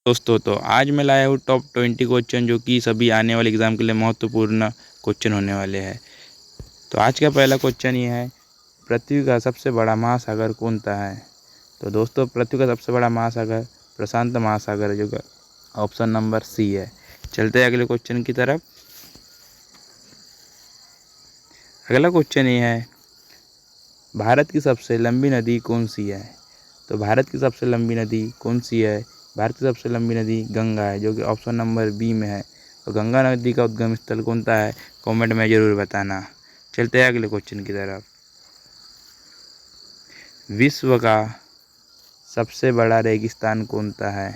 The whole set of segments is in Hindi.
दोस्तों, तो आज मैं लाया हूँ टॉप 20 क्वेश्चन जो कि सभी आने वाले एग्ज़ाम के लिए महत्वपूर्ण क्वेश्चन होने वाले हैं। तो आज का पहला क्वेश्चन ये है, पृथ्वी का सबसे बड़ा महासागर कौन सा है। तो दोस्तों, पृथ्वी का सबसे बड़ा महासागर प्रशांत महासागर है, जो कि ऑप्शन नंबर सी है। चलते हैं अगले क्वेश्चन की तरफ। अगला क्वेश्चन ये है, भारत की सबसे लंबी नदी कौन सी है। तो भारत की सबसे लंबी नदी कौन सी है। भारत की सबसे लंबी नदी गंगा है, जो कि ऑप्शन नंबर बी में है। तो गंगा नदी का उद्गम स्थल कौन सा है, कमेंट में ज़रूर बताना। चलते हैं अगले क्वेश्चन की तरफ। विश्व का सबसे बड़ा रेगिस्तान कौन सा है।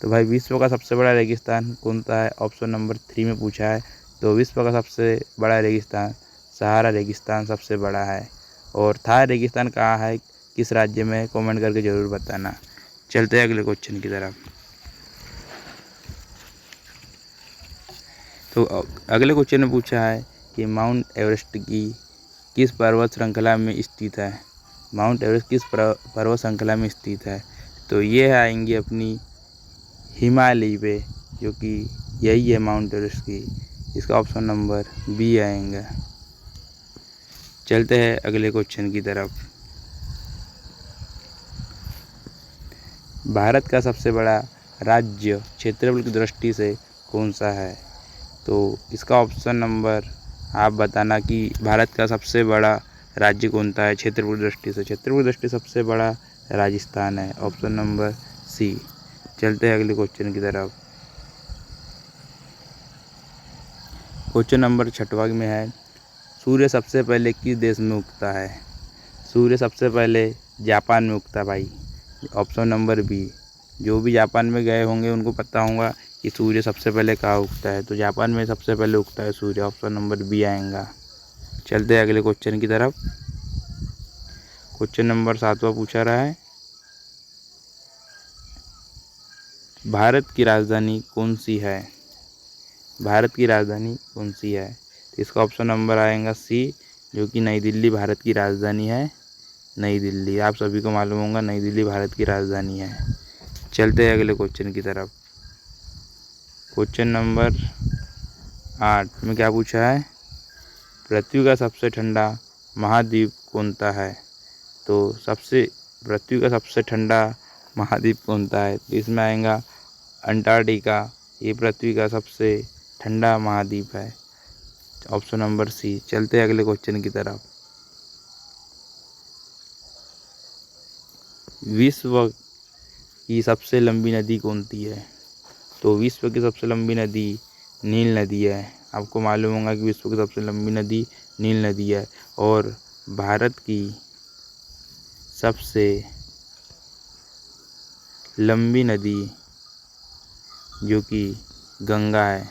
तो भाई, विश्व का सबसे बड़ा रेगिस्तान कौन सा है, ऑप्शन नंबर 3 में पूछा है। तो विश्व का सबसे बड़ा रेगिस्तान सहारा रेगिस्तान सबसे बड़ा है। और थार रेगिस्तान कहाँ है, किस राज्य में, कमेंट करके ज़रूर बताना। चलते हैं अगले क्वेश्चन की तरफ। तो अगले क्वेश्चन में पूछा है कि माउंट एवरेस्ट की किस पर्वत श्रृंखला में स्थित है। माउंट एवरेस्ट किस पर्वत श्रृंखला में स्थित है। तो ये आएंगे अपनी हिमालय पे, जो कि यही है माउंट एवरेस्ट की। इसका ऑप्शन नंबर बी आएगा। चलते हैं अगले क्वेश्चन की तरफ। भारत का सबसे बड़ा राज्य क्षेत्रफल की दृष्टि से कौन सा है। तो इसका ऑप्शन नंबर आप बताना कि भारत का सबसे बड़ा राज्य कौन सा है क्षेत्रफल की दृष्टि से। क्षेत्रफल की दृष्टि से सबसे बड़ा राजस्थान है, ऑप्शन नंबर सी। चलते हैं अगले क्वेश्चन की तरफ। क्वेश्चन नंबर 6वां में है, सूर्य सबसे पहले किस देश में उगता है। सूर्य सबसे पहले जापान में उगता भाई, ऑप्शन नंबर बी। जो भी जापान में गए होंगे उनको पता होगा कि सूर्य सबसे पहले कहाँ उगता है। तो जापान में सबसे पहले उगता है सूर्य, ऑप्शन नंबर बी आएगा। चलते हैं अगले क्वेश्चन की तरफ। क्वेश्चन नंबर 7वां पूछा रहा है, भारत की राजधानी कौन सी है। भारत की राजधानी कौन सी है। तो इसका ऑप्शन नंबर आएगा सी, जो कि नई दिल्ली भारत की राजधानी है। नई दिल्ली, आप सभी को मालूम होगा नई दिल्ली भारत की राजधानी है। चलते हैं अगले क्वेश्चन की तरफ। क्वेश्चन नंबर 8 में क्या पूछा है, पृथ्वी का सबसे ठंडा महाद्वीप कौन सा है। तो पृथ्वी का सबसे ठंडा महाद्वीप कौन सा है। तो इसमें आएगा अंटार्कटिका। ये पृथ्वी का सबसे ठंडा महाद्वीप है, ऑप्शन नंबर सी। चलते हैं अगले क्वेश्चन की तरफ। विश्व की सबसे लंबी नदी कौन सी है। तो विश्व की सबसे लंबी नदी नील नदी है। आपको मालूम होगा कि विश्व की सबसे लंबी नदी नील नदी है। और भारत की सबसे लंबी नदी जो कि गंगा है।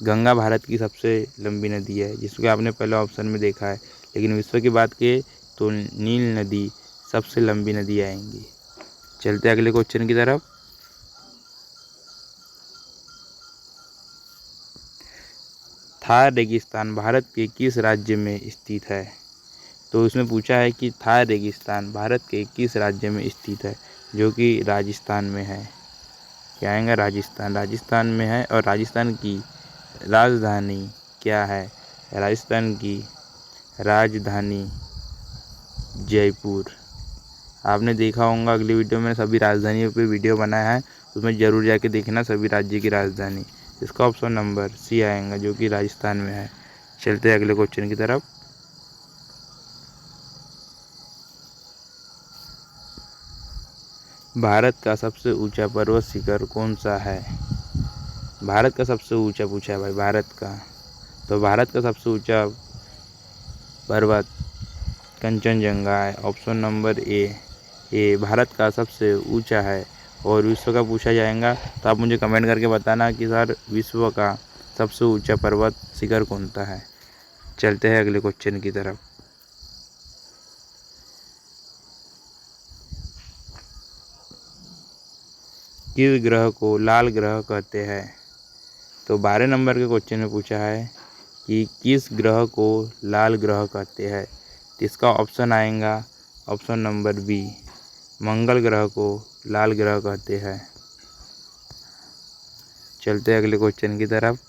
गंगा भारत की सबसे लंबी नदी है, जिसको आपने पहले ऑप्शन में देखा है। लेकिन विश्व की बात करें तो नील नदी सबसे लंबी नदी आएंगी। चलते अगले क्वेश्चन की तरफ। थार रेगिस्तान भारत के किस राज्य में स्थित है। तो इसमें पूछा है कि थार रेगिस्तान भारत के किस राज्य में स्थित है, जो कि राजस्थान में है। क्या आएगा, राजस्थान। राजस्थान में है। और राजस्थान की राजधानी क्या है। राजस्थान की राजधानी जयपुर। आपने देखा होगा अगली वीडियो में सभी राजधानियों पे वीडियो बनाया है, उसमें ज़रूर जाके देखना सभी राज्य की राजधानी। इसका ऑप्शन नंबर सी आएगा, जो कि राजस्थान में है। चलते हैं अगले क्वेश्चन की तरफ। भारत का सबसे ऊंचा पर्वत शिखर कौन सा है। भारत का सबसे ऊंचा पूछा है भाई, भारत का। तो भारत का सबसे ऊंचा पर्वत कंचनजंगा है, ऑप्शन नंबर ए भारत का सबसे ऊंचा है। और विश्व का पूछा जाएगा तो आप मुझे कमेंट करके बताना कि सर विश्व का सबसे ऊंचा पर्वत शिखर कौन सा है। चलते हैं अगले क्वेश्चन की तरफ। किस ग्रह को लाल ग्रह कहते हैं। तो 12 नंबर के क्वेश्चन में पूछा है कि किस ग्रह को लाल ग्रह कहते हैं। तो इसका ऑप्शन आएगा ऑप्शन नंबर बी, मंगल ग्रह को लाल ग्रह कहते हैं। चलते हैं अगले क्वेश्चन की तरफ।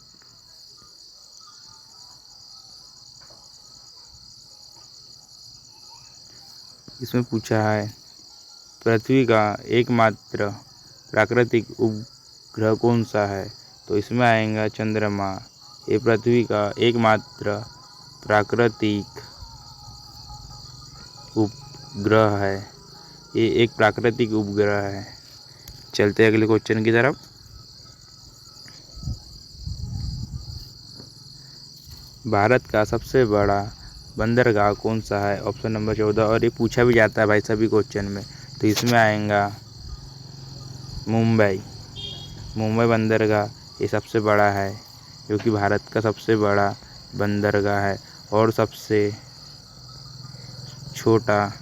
इसमें पूछा है पृथ्वी का एकमात्र प्राकृतिक उपग्रह कौन सा है? तो इसमें आएगा चंद्रमा। ये पृथ्वी का एकमात्र प्राकृतिक उपग्रह है। ये एक प्राकृतिक उपग्रह है। चलते हैं अगले क्वेश्चन की तरफ। भारत का सबसे बड़ा बंदरगाह कौन सा है? Option number 14। और ये पूछा भी जाता है भाई सभी क्वेश्चन में। तो इसमें आएगा मुंबई बंदरगाह ये सबसे बड़ा है, जो कि भारत का सबसे बड़ा बंदरगाह है। और सबसे छोटा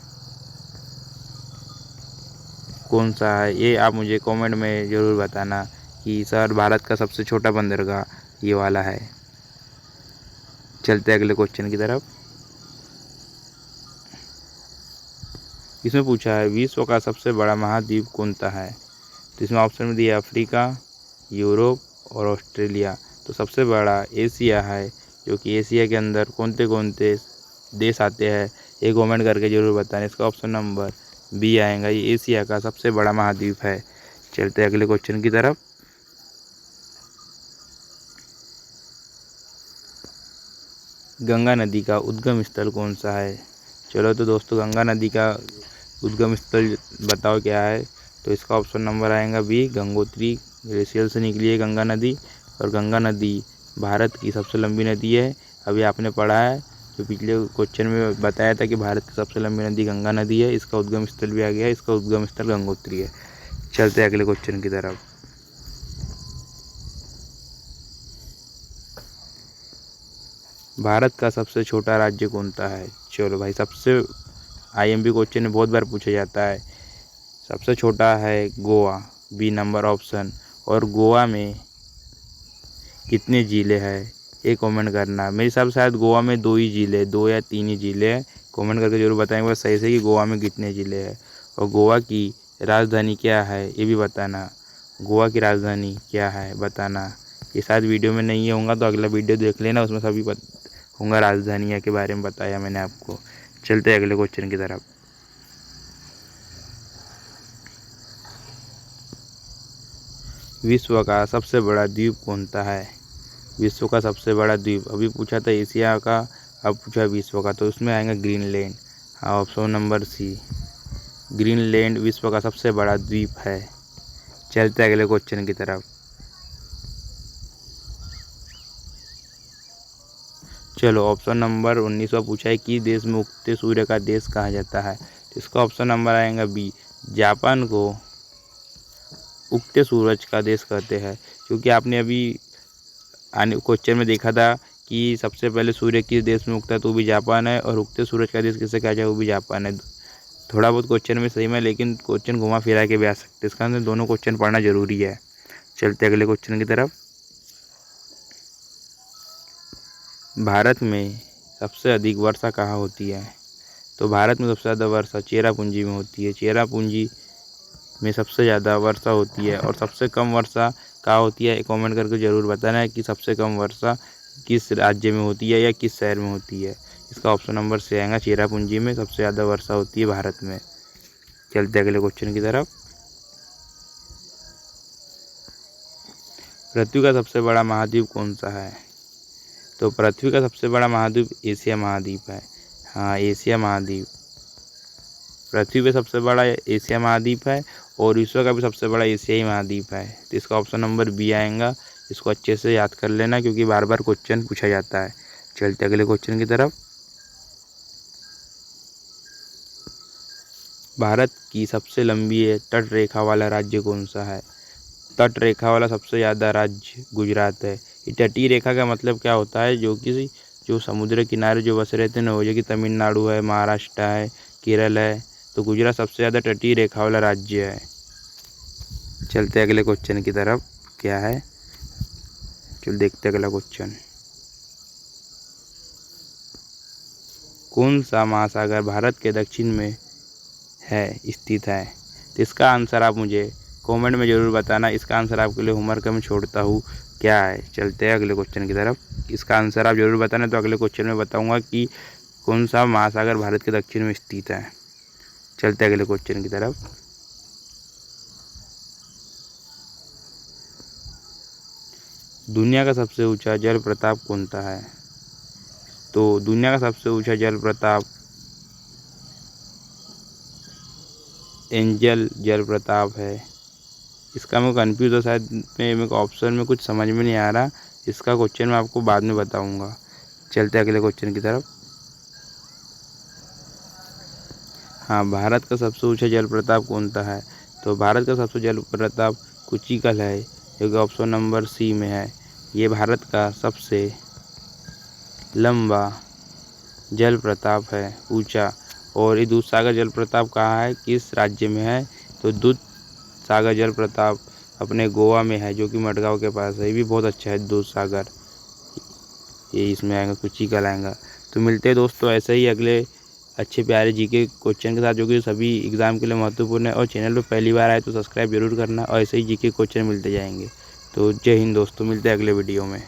कौन सा है, ये आप मुझे कमेंट में ज़रूर बताना कि सर भारत का सबसे छोटा बंदरगाह ये वाला है। चलते अगले क्वेश्चन की तरफ। इसमें पूछा है विश्व का सबसे बड़ा महाद्वीप कौन सा है? तो इसमें ऑप्शन में दिया अफ्रीका, यूरोप और ऑस्ट्रेलिया। तो सबसे बड़ा एशिया है, जो कि एशिया के अंदर कौन से देश आते हैं ये कमेंट करके ज़रूर बताएं। इसका ऑप्शन नंबर बी आएगा, ये एशिया का सबसे बड़ा महाद्वीप है। चलते अगले क्वेश्चन की तरफ। गंगा नदी का उद्गम स्थल कौन सा है? चलो तो दोस्तों गंगा नदी का उद्गम स्थल बताओ क्या है? तो इसका ऑप्शन नंबर आएगा बी, गंगोत्री ग्लेशियर से निकली है गंगा नदी। और गंगा नदी भारत की सबसे लंबी नदी है। अभी आपने पढ़ा है जो पिछले क्वेश्चन में बताया था कि भारत की सबसे लंबी नदी गंगा नदी है। इसका उद्गम स्थल भी आ गया है, इसका उद्गम स्थल गंगोत्री है। चलते अगले क्वेश्चन की तरफ। भारत का सबसे छोटा राज्य कौन सा है? चलो भाई, सबसे IMP क्वेश्चन में बहुत बार पूछा जाता है। सबसे छोटा है गोवा, बी नंबर ऑप्शन। और गोवा में कितने ज़िले हैं ये कमेंट करना। मेरे हिसाब से शायद गोवा में 2 ही ज़िले, 2 या 3 ही ज़िले हैं। कमेंट करके जरूर बताएंगे बस सही से कि गोवा में कितने ज़िले हैं। और गोवा की राजधानी क्या है ये भी बताना। गोवा की राजधानी क्या है बताना। ये शायद वीडियो में नहीं होगा तो अगला वीडियो देख लेना, उसमें सभी होगा राजधानियाँ के बारे में बताया मैंने आपको। चलते अगले क्वेश्चन की तरफ। विश्व का सबसे बड़ा द्वीप कौन सा है? विश्व का सबसे बड़ा द्वीप, अभी पूछा था एशिया का, अब पूछा विश्व का। तो उसमें आएगा ग्रीनलैंड। हाँ, ऑप्शन नंबर सी, ग्रीनलैंड विश्व का सबसे बड़ा द्वीप है। चलते अगले क्वेश्चन की तरफ। चलो, ऑप्शन नंबर 19 पूछा है कि देश में उगते सूर्य का देश कहा जाता है। तो इसका ऑप्शन नंबर आएगा बी, जापान को उगते सूरज का देश कहते हैं। क्योंकि आपने अभी आने क्वेश्चन में देखा था कि सबसे पहले सूर्य किस देश में उगता है, तो वो भी जापान है। और उगते सूरज का देश किसे कहा जाए, वो भी जापान है। थोड़ा बहुत क्वेश्चन में सही में, लेकिन क्वेश्चन घुमा फिरा के भी आ सकते हैं। इसका अंदर दोनों क्वेश्चन पढ़ना जरूरी है। चलते अगले क्वेश्चन की तरफ। भारत में सबसे अधिक वर्षा कहाँ होती है? तो भारत में सबसे ज़्यादा वर्षा चेरापूंजी में होती है। चेरापूंजी में सबसे ज़्यादा वर्षा होती है। और सबसे कम वर्षा कहाँ होती है कमेंट करके ज़रूर बताना है कि सबसे कम वर्षा किस राज्य में होती है या किस शहर में होती है। इसका ऑप्शन नंबर से आएगा, चेरापूंजी में सबसे ज़्यादा वर्षा होती है भारत में। चलते अगले क्वेश्चन की तरफ। पृथ्वी का सबसे बड़ा महाद्वीप कौन सा है? तो पृथ्वी का सबसे बड़ा महाद्वीप एशिया महाद्वीप है। हाँ, एशिया महाद्वीप पृथ्वी पे सबसे बड़ा एशिया महाद्वीप है। और विश्व का भी सबसे बड़ा एशियाई महाद्वीप है। तो इसका ऑप्शन नंबर बी आएगा। इसको अच्छे से याद कर लेना क्योंकि बार बार क्वेश्चन पूछा जाता है। चलते अगले क्वेश्चन की तरफ। भारत की सबसे लंबी तट रेखा वाला राज्य कौन सा है? तट रेखा वाला सबसे ज़्यादा राज्य गुजरात है। ये तटीय रेखा का मतलब क्या होता है, जो समुद्र किनारे जो बसे रहते हैं ना, वो जो कि तमिलनाडु है, महाराष्ट्र है, केरल है। तो गुजरात सबसे ज़्यादा तटीय रेखा वाला राज्य है। चलते अगले क्वेश्चन की तरफ। क्या है, चल देखते अगला क्वेश्चन। कौन सा महासागर भारत के दक्षिण में है स्थित है? तो इसका आंसर आप मुझे कमेंट में ज़रूर बताना। इसका आंसर आपके लिए होमवर्क में छोड़ता हूँ क्या है। चलते हैं अगले क्वेश्चन की तरफ। इसका आंसर आप ज़रूर बताना, तो अगले क्वेश्चन में बताऊँगा कि कौन सा महासागर भारत के दक्षिण में स्थित है। चलते हैं अगले क्वेश्चन की तरफ। दुनिया का सबसे ऊंचा जल प्रपात कौन सा है? तो दुनिया का सबसे ऊंचा जल प्रपात एंजल जल प्रपात है। इसका मैं कंफ्यूज हो, शायद मेरे को ऑप्शन में कुछ समझ में नहीं आ रहा। इसका क्वेश्चन मैं आपको बाद में बताऊंगा। चलते हैं अगले क्वेश्चन की तरफ। हाँ, भारत का सबसे ऊंचा जल प्रपात कौन सा है? तो भारत का सबसे जल प्रपात कुचिकल है, जो कि ऑप्शन नंबर सी में है। ये भारत का सबसे लंबा जल प्रपात है, ऊंचा। और ये दूध सागर जल प्रपात कहाँ है, किस राज्य में है? तो दूध सागर जल प्रपात अपने गोवा में है, जो कि मडगांव के पास है। ये भी बहुत अच्छा है दूध सागर, ये इसमें आएगा, कुचिकल आएगा। तो मिलते हैं दोस्तों ऐसे ही अगले अच्छे प्यारे जीके क्वेश्चन के साथ, जो कि सभी एग्ज़ाम के लिए महत्वपूर्ण है। और चैनल पर पहली बार आए तो सब्सक्राइब जरूर करना, और ऐसे ही जीके क्वेश्चन मिलते जाएंगे। तो जय हिंद दोस्तों, मिलते हैं अगले वीडियो में।